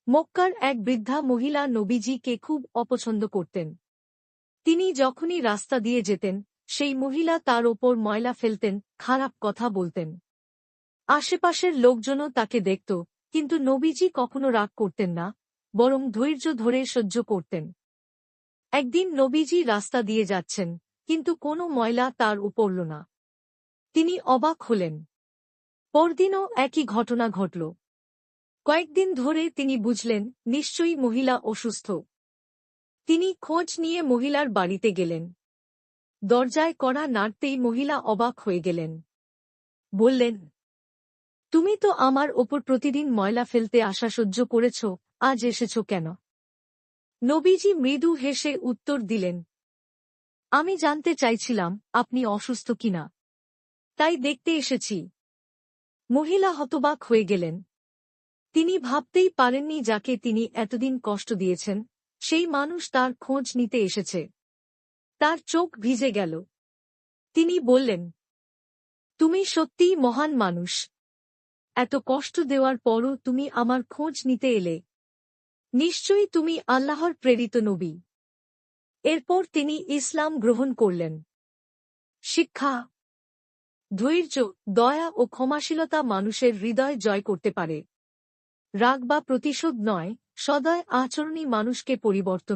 মক্কার এক বৃদ্ধা মহিলা নবীজিকে খুব অপছন্দ করতেন। তিনি যখনই রাস্তা দিয়ে যেতেন, সেই মহিলা তার ওপর ময়লা ফেলতেন, খারাপ কথা বলতেন। আশেপাশের লোকজনও তাকে দেখত, কিন্তু নবীজি কখনো রাগ করতেন না, বরং ধৈর্য ধরে সহ্য করতেন। একদিন নবীজি রাস্তা দিয়ে যাচ্ছেন, কিন্তু কোনো ময়লা তার পড়ল না। তিনি অবাক হলেন। পরদিনও একই ঘটনা ঘটল। কয়েকদিন ধরে তিনি বুঝলেন, নিশ্চয়ই মহিলা অসুস্থ। তিনি খোঁজ নিয়ে মহিলার বাড়িতে গেলেন। দরজায় কড়া নাড়তেই মহিলা অবাক হয়ে গেলেন। বললেন, তুমি তো আমার ওপর প্রতিদিন ময়লা ফেলতে আসা সহ্য করেছ, আজ এসেছ কেন? নবীজি মৃদু হেসে উত্তর দিলেন, আমি জানতে চাইছিলাম আপনি অসুস্থ কিনা, তাই দেখতে এসেছি। মহিলা হতবাক হয়ে গেলেন। তিনি ভাবতেই পারেননি যাকে তিনি এতদিন কষ্ট দিয়েছেন, সেই মানুষ তার খোঁজ নিতে এসেছে। তার চোখ ভিজে গেল। তিনি বললেন, তুমি সত্যিই মহান মানুষ। এত কষ্ট দেওয়ার পরও তুমি আমার খোঁজ নিতে এলে। নিশ্চয়ই তুমি আল্লাহর প্রেরিত নবী। এরপর তিনি ইসলাম গ্রহণ করলেন। শিক্ষা: ধৈর্য, দয়া ও ক্ষমাশীলতা মানুষের হৃদয় জয় করতে পারে। রাগ বা প্রতিশোধ নয়, সদয় আচরণই মানুষকে পরিবর্তন